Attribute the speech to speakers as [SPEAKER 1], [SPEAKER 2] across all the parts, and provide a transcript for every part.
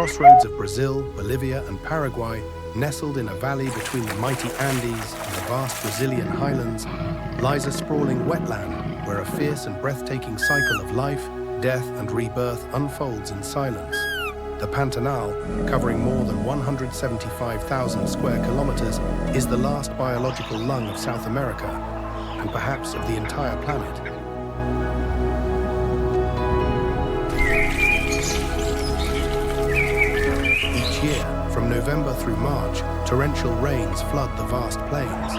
[SPEAKER 1] crossroads of Brazil, Bolivia, and Paraguay, nestled in a valley between the mighty Andes and the vast Brazilian highlands, lies a sprawling wetland where a fierce and breathtaking cycle of life, death, and rebirth unfolds in silence. The Pantanal, covering more than 175,000 square kilometers, is the last biological lung of South America, and perhaps of the entire planet. Each year, from November through March, torrential rains flood the vast plains.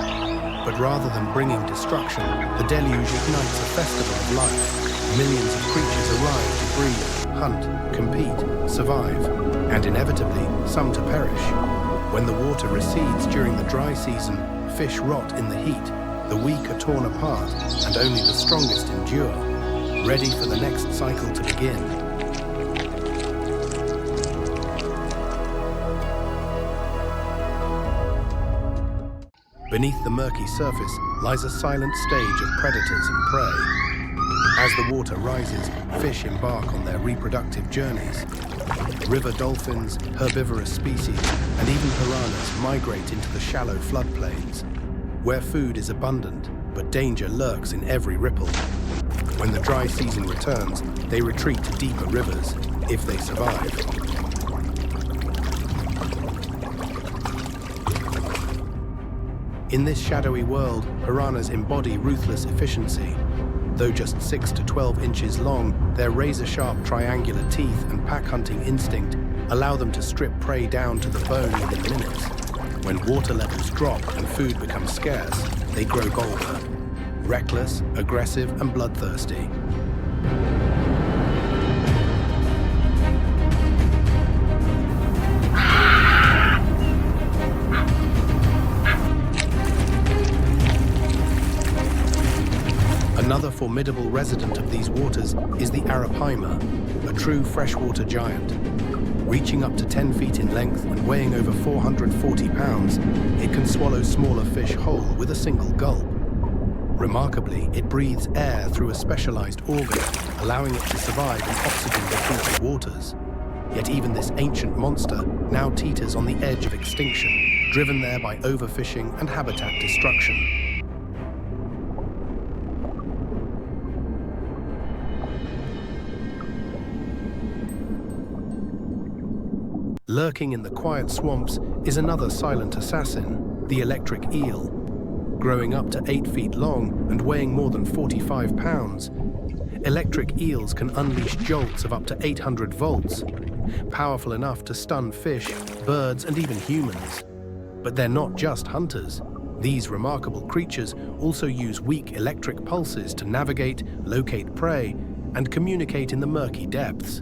[SPEAKER 1] But rather than bringing destruction, the deluge ignites a festival of life. Millions of creatures arrive to breed, hunt, compete, survive, and inevitably, some to perish. When the water recedes during the dry season, fish rot in the heat, the weak are torn apart, and only the strongest endure, ready for the next cycle to begin. Beneath the murky surface lies a silent stage of predators and prey. As the water rises, fish embark on their reproductive journeys. River dolphins, herbivorous species, and even piranhas migrate into the shallow floodplains, where food is abundant, but danger lurks in every ripple. When the dry season returns, they retreat to deeper rivers, if they survive. In this shadowy world, piranhas embody ruthless efficiency. Though just 6 to 12 inches long, their razor-sharp triangular teeth and pack-hunting instinct allow them to strip prey down to the bone within minutes. When water levels drop and food becomes scarce, they grow bolder, reckless, aggressive, and bloodthirsty. Another formidable resident of these waters is the arapaima, a true freshwater giant. Reaching up to 10 feet in length and weighing over 440 pounds, it can swallow smaller fish whole with a single gulp. Remarkably, it breathes air through a specialized organ, allowing it to survive in oxygen-depleted waters. Yet even this ancient monster now teeters on the edge of extinction, driven there by overfishing and habitat destruction. Lurking in the quiet swamps is another silent assassin, the electric eel. Growing up to 8 feet long and weighing more than 45 pounds, electric eels can unleash jolts of up to 800 volts, powerful enough to stun fish, birds, and even humans. But they're not just hunters. These remarkable creatures also use weak electric pulses to navigate, locate prey, and communicate in the murky depths.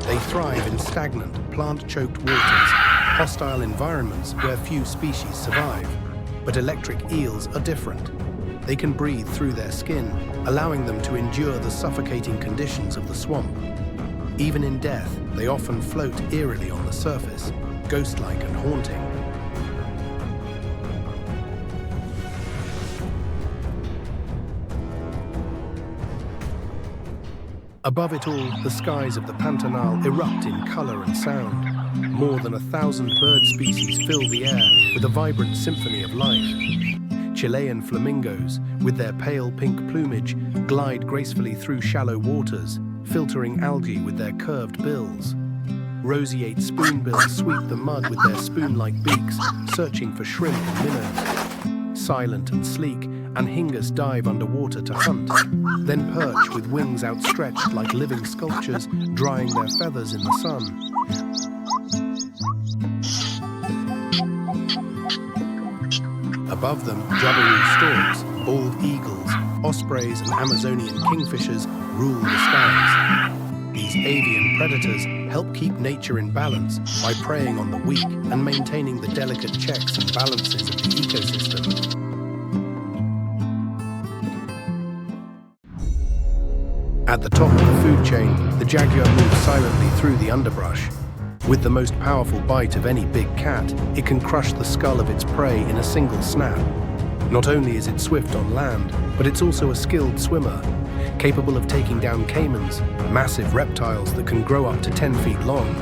[SPEAKER 1] They thrive in stagnant, plant-choked waters, hostile environments where few species survive. But electric eels are different. They can breathe through their skin, allowing them to endure the suffocating conditions of the swamp. Even in death, they often float eerily on the surface, ghost-like and haunting. Above it all, the skies of the Pantanal erupt in color and sound. More than 1,000 bird species fill the air with a vibrant symphony of life. Chilean flamingos, with their pale pink plumage, glide gracefully through shallow waters, filtering algae with their curved bills. Roseate spoonbills sweep the mud with their spoon-like beaks, searching for shrimp and minnows. Silent and sleek, anhingas dive underwater to hunt, then perch with wings outstretched like living sculptures, drying their feathers in the sun. Above them, jabiru storks, bald eagles, ospreys, and Amazonian kingfishers rule the skies. These avian predators help keep nature in balance by preying on the weak and maintaining the delicate checks and balances of the ecosystem. At the top of the food chain, the jaguar moves silently through the underbrush. With the most powerful bite of any big cat, it can crush the skull of its prey in a single snap. Not only is it swift on land, but it's also a skilled swimmer. capable of taking down caimans, massive reptiles that can grow up to 10 feet long.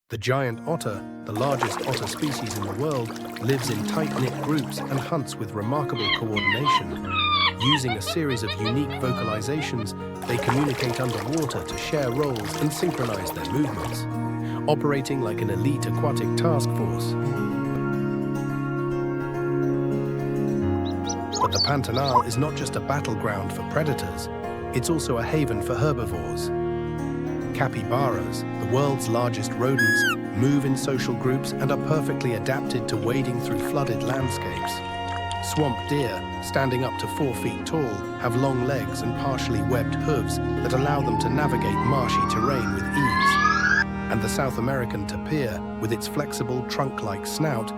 [SPEAKER 1] The giant otter, the largest otter species in the world, lives in tight-knit groups and hunts with remarkable coordination. Using a series of unique vocalizations, they communicate underwater to share roles and synchronize their movements, operating like an elite aquatic task force. But the Pantanal is not just a battleground for predators, it's also a haven for herbivores. Capybaras, the world's largest rodents, move in social groups and are perfectly adapted to wading through flooded landscapes. Swamp deer, standing up to 4 feet tall, have long legs and partially webbed hooves that allow them to navigate marshy terrain with ease. And the South American tapir, with its flexible trunk-like snout,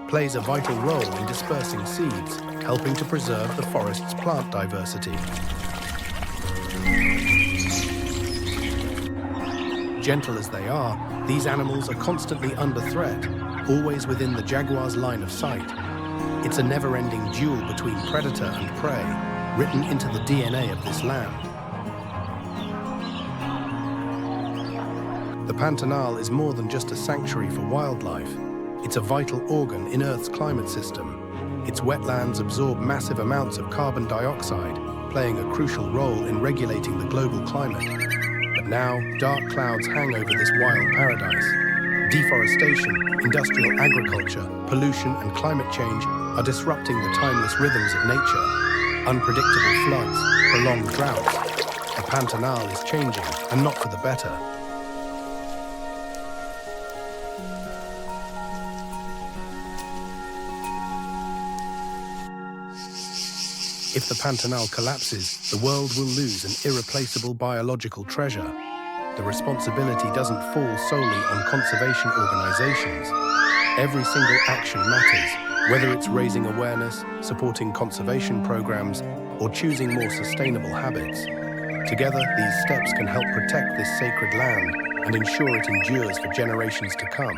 [SPEAKER 1] plays a vital role in dispersing seeds, helping to preserve the forest's plant diversity. Gentle as they are, these animals are constantly under threat, always within the jaguar's line of sight. It's a never-ending duel between predator and prey, written into the DNA of this land. The Pantanal is more than just a sanctuary for wildlife. It's a vital organ in Earth's climate system. Its wetlands absorb massive amounts of carbon dioxide, playing a crucial role in regulating the global climate. But now, dark clouds hang over this wild paradise. Deforestation, industrial agriculture, pollution, and climate change are disrupting the timeless rhythms of nature. Unpredictable floods, prolonged droughts. The Pantanal is changing, and not for the better. If the Pantanal collapses, the world will lose an irreplaceable biological treasure. The responsibility doesn't fall solely on conservation organizations. Every single action matters, whether it's raising awareness, supporting conservation programs, or choosing more sustainable habits. Together, these steps can help protect this sacred land and ensure it endures for generations to come.